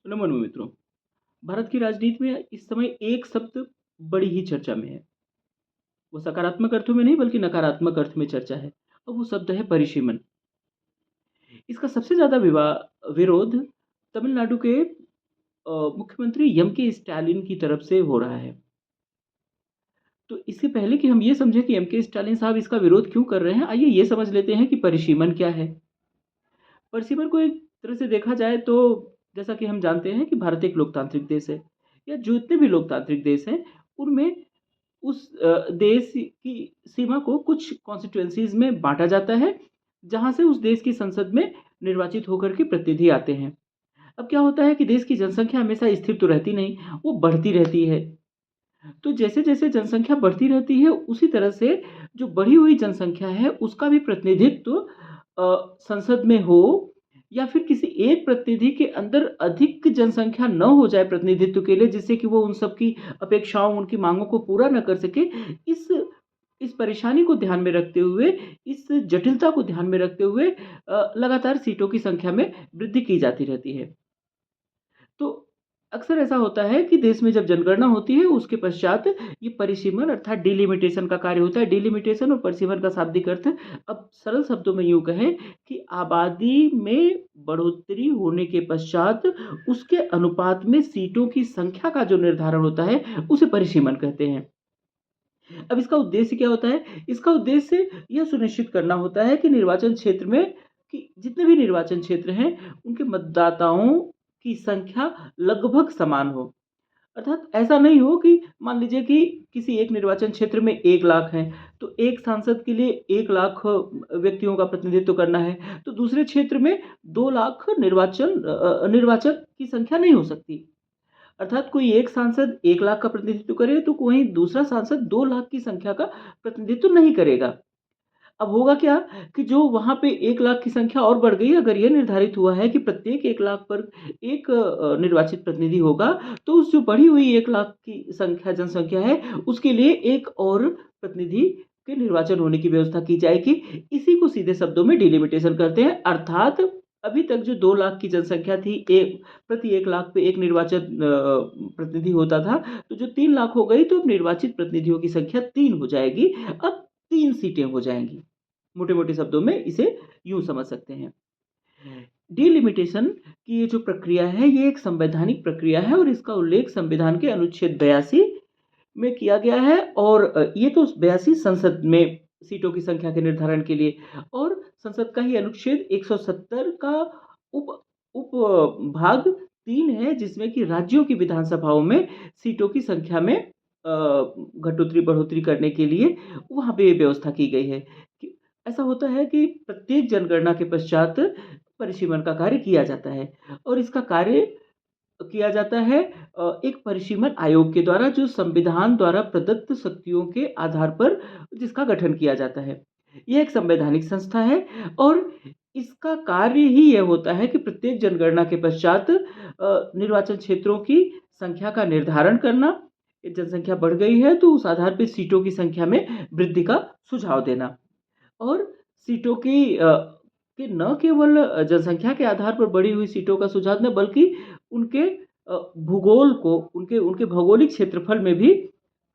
नमन मित्रों। भारत की राजनीति में इस समय एक शब्द बड़ी ही चर्चा में है। वो सकारात्मक अर्थों में नहीं बल्कि नकारात्मक अर्थ में चर्चा है और वो शब्द है परिसीमन। इसका सबसे ज़्यादा विरोध तमिलनाडु के मुख्यमंत्री एम के स्टालिन की तरफ से हो रहा है। तो इससे पहले कि हम ये समझें कि एम के स्टालिन साहब इसका विरोध क्यों कर रहे हैं, आइए ये समझ लेते हैं कि परिसीमन क्या है। परिसीमन को एक तरह से देखा जाए तो जैसा कि हम जानते हैं कि भारत एक लोकतांत्रिक देश है या जितने भी लोकतांत्रिक देश हैं उनमें उस देश की सीमा को कुछ कॉन्स्टिट्यूएंसीज़ में बाँटा जाता है, जहाँ से उस देश की संसद में निर्वाचित होकर के प्रतिनिधि आते हैं। अब क्या होता है कि देश की जनसंख्या हमेशा स्थिर तो रहती नहीं, वो बढ़ती रहती है। तो जैसे-जैसे जनसंख्या बढ़ती रहती है, उसी तरह से जो बढ़ी हुई जनसंख्या है, उसका भी प्रतिनिधित्व संसद में हो या फिर किसी एक प्रतिनिधि के अंदर अधिक जनसंख्या न हो जाए प्रतिनिधित्व के लिए, जिससे कि वो उन सबकी अपेक्षाओं, उनकी माँगों को पूरा न कर सके। इस इस परेशानी को ध्यान में रखते हुए, इस जटिलता को ध्यान में रखते हुए लगातार सीटों की संख्या में वृद्धि की जाती रहती है। तो अक्सर ऐसा होता है कि देश में जब जनगणना होती है उसके पश्चात ये परिसीमन अर्थात डिलिमिटेशन का कार्य होता है। डिलिमिटेशन और परिसीमन का शाब्दिक अर्थ अब सरल शब्दों में यूँ कहें कि आबादी में बढ़ोतरी होने के पश्चात उसके अनुपात में सीटों की संख्या का जो निर्धारण होता है उसे परिसीमन कहते हैं। अब इसका उद्देश्य क्या होता है? इसका उद्देश्य यह सुनिश्चित करना होता है कि निर्वाचन क्षेत्र में कि जितने भी निर्वाचन क्षेत्र हैं, उनके मतदाताओं की संख्या लगभग समान हो। अर्थात ऐसा नहीं हो कि मान लीजिए कि किसी एक निर्वाचन क्षेत्र में 1 लाख हैं, तो एक सांसद के लिए 1 लाख व्यक्तियों का प्रतिनिधित्व करना है, तो दूसरे क्षेत्र में 2 लाख निर्वाचक की संख्या नहीं हो सकती। अर्थात कोई एक सांसद 1 लाख का प्रतिनिधित्व करे तो कोई दूसरा सांसद 2 लाख की संख्या का प्रतिनिधित्व नहीं करेगा। अब होगा क्या कि जो वहाँ पे 1 लाख की संख्या और बढ़ गई, अगर ये निर्धारित हुआ है कि प्रत्येक 1 लाख पर एक निर्वाचित प्रतिनिधि होगा, तो उस जो बढ़ी हुई 1 लाख की जनसंख्या है, उसके लिए एक और प्रतिनिधि के निर्वाचन होने की व्यवस्था की जाएगी। इसी को सीधे शब्दों में डिलिमिटेशन कहते हैं। अर्थात अभी तक जो 2 लाख की जनसंख्या थी, एक प्रति 1 लाख पे एक निर्वाचन प्रतिनिधि होता था, तो जो 3 लाख हो गई, तो अब निर्वाचित प्रतिनिधियों की संख्या 3 हो जाएगी। अब 3 सीटें हो जाएँगी। मोटे-मोटे शब्दों में इसे यूँ समझ सकते हैं। डिलिमिटेशन की ये जो प्रक्रिया है, ये एक संवैधानिक प्रक्रिया है और इसका उल्लेख संविधान के अनुच्छेद 82 में किया गया है और ये तो 82 संसद में सीटों की संख्या के निर्धारण के लिए और संसद का ही अनुच्छेद 170 का उप उप भाग 3 है, जिसमें कि राज्यों की विधानसभाओं में सीटों की संख्या में घटोतरी-बढ़ोतरी करने के लिए वहाँ पे ये व्यवस्था की गई है। कि ऐसा होता है कि प्रत्येक जनगणना के पश्चात परिसीमन का कार्य किया जाता है और इसका कार्य किया जाता है एक परिसीमन आयोग के द्वारा, जो संविधान द्वारा प्रदत्त शक्तियों के आधार पर जिसका गठन किया जाता है। ये एक संवैधानिक संस्था है और इसका कार्य ही ये होता है कि प्रत्येक जनगणना के पश्चात निर्वाचन क्षेत्रों की संख्या का निर्धारण करना, जनसंख्या बढ़ गई है तो उस आधार पे सीटों की संख्या में वृद्धि का सुझाव देना और सीटों की कि न केवल जनसंख्या के आधार पर बढ़ी हुई सीटों का सुझाव देना, बल्कि उनके भूगोल को उनके उनके भौगोलिक क्षेत्रफल में भी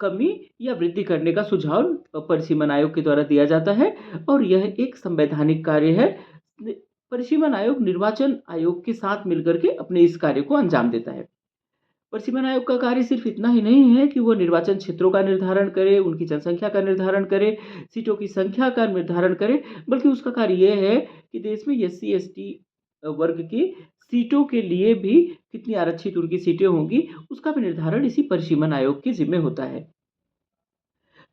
कमी या वृद्धि करने का सुझाव परिसीमन आयोग के द्वारा दिया जाता है और यह एक संवैधानिक कार्य है। नि परिसीमन आयोग निर्वाचन आयोग के साथ मिलकर के अपने इस कार्य को अंजाम देता है। परिसीमन आयोग का कार्य सिर्फ इतना ही नहीं है कि वो निर्वाचन क्षेत्रों का निर्धारण करे, उनकी जनसंख्या का निर्धारण करे, सीटों की संख्या का निर्धारण करे, बल्कि उसका कार्य ये है कि देश में एससी, एसटी वर्ग की सीटों के लिए भी कितनी आरक्षित उनकी सीटें होंगी, उसका भी निर्धारण इसी परिसीमन आयोग के ज़िम्मे होता है।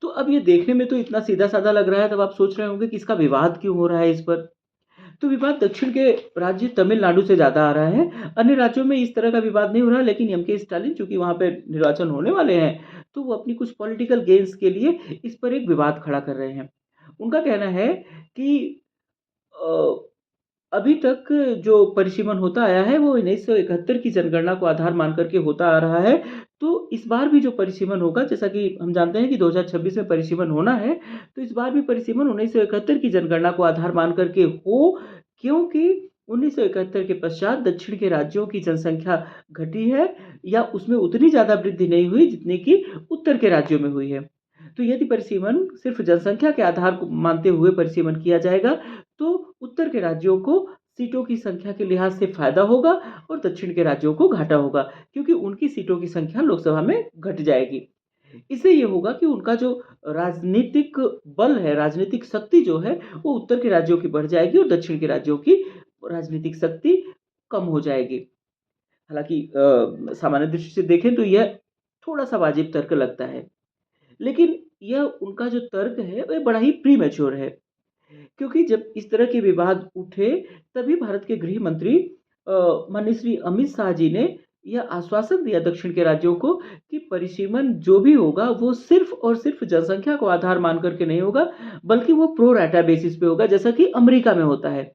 तो अब ये देखने में तो इतना सीधा-साधा लग रहा है, तब आप सोच रहे होंगे कि इसका विवाद क्यों हो रहा है इस पर? तो विवाद दक्षिण के राज्य तमिलनाडु से ज़्यादा आ रहा है। अन्य राज्यों में इस तरह का विवाद नहीं हो रहा है, लेकिन एम के स्टालिन चूँकि वहाँ पे निर्वाचन होने वाले हैं, तो वो अपनी कुछ पॉलिटिकल गेन्स के लिए इस पर एक विवाद खड़ा कर रहे हैं। उनका कहना है कि अ, अभी तक जो परिसीमन होता आया है वो 1971 की जनगणना को आधार मान कर के होता आ रहा है। तो इस बार भी जो परिसीमन होगा, जैसा कि हम जानते हैं कि 2026 में परिसीमन होना है, तो इस बार भी परिसीमन 1971 की जनगणना को आधार मान कर के हो, क्योंकि 1971 के पश्चात दक्षिण के राज्यों की जनसंख्या घटी है या उसमें उतनी ज़्यादा वृद्धि नहीं हुई जितनी कि उत्तर के राज्यों में हुई है। तो यदि परिसीमन सिर्फ जनसंख्या के आधार को मानते हुए परिसीमन किया जाएगा, तो उत्तर के राज्यों को सीटों की संख्या के लिहाज से फ़ायदा होगा और दक्षिण के राज्यों को घाटा होगा, क्योंकि उनकी सीटों की संख्या लोकसभा में घट जाएगी। इससे ये होगा कि उनका जो राजनीतिक बल है, राजनीतिक शक्ति जो है, वो उत्तर के राज्यों की बढ़ जाएगी और दक्षिण के राज्यों की राजनीतिक शक्ति कम हो जाएगी। हालाँकि सामान्य दृष्टि से देखें तो यह थोड़ा-सा वाजिब तर्क लगता है। लेकिन यह उनका जो तर्क है, वह बड़ा ही प्रीमैच्योर है, क्योंकि जब इस तरह के विवाद उठे, तभी भारत के गृह मंत्री माननीय श्री अमित शाह जी ने यह आश्वासन दिया दक्षिण के राज्यों को कि परिसीमन जो भी होगा, वो सिर्फ़ और सिर्फ़ जनसंख्या को आधार मान कर के नहीं होगा, बल्कि वो प्रो राटा बेसिस पे होगा, जैसा कि अमेरिका में होता है।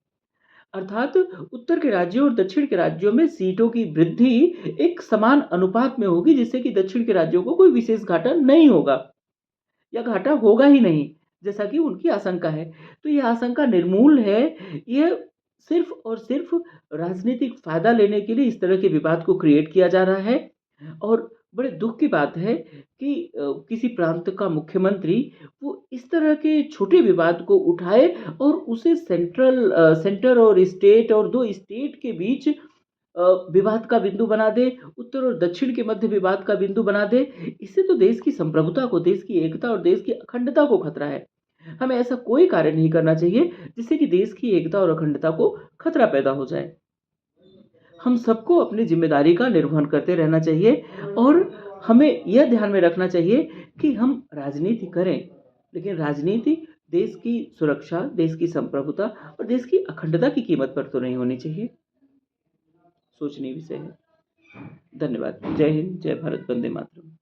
अर्थात उत्तर के राज्यों और दक्षिण के राज्यों में सीटों की वृद्धि एक समान अनुपात में होगी, जिससे कि दक्षिण के राज्यों को कोई विशेष घाटा नहीं होगा या घाटा होगा ही नहीं, जैसा कि उनकी आशंका है। तो ये आशंका निर्मूल है। ये सिर्फ़ और सिर्फ़ राजनीतिक फ़ायदा लेने के लिए इस तरह के विवाद को क्रिएट किया जा रहा है और बड़े दुःख की बात है कि किसी प्रांत का मुख्यमंत्री वो इस तरह के छोटे विवाद को उठाए और उसे सेंटर और स्टेट और 2 स्टेट के बीच विवाद का बिंदु बना दे, उत्तर और दक्षिण के मध्य विवाद का बिंदु बना दे। इससे तो देश की संप्रभुता को, देश की एकता और देश की अखंडता को खतरा है। हमें ऐसा कोई कार्य नहीं करना चाहिए जिससे कि देश की एकता और अखंडता को खतरा पैदा हो जाए। हम सबको अपनी ज़िम्मेदारी का निर्वहन करते रहना चाहिए और हमें यह ध्यान में रखना चाहिए कि हम राजनीति करें, लेकिन राजनीति देश की सुरक्षा, देश की संप्रभुता और देश की अखंडता की कीमत पर तो नहीं होनी चाहिए। सोचनीय विषय है। धन्यवाद। जय हिंद, जय भारत, वंदे मातरम।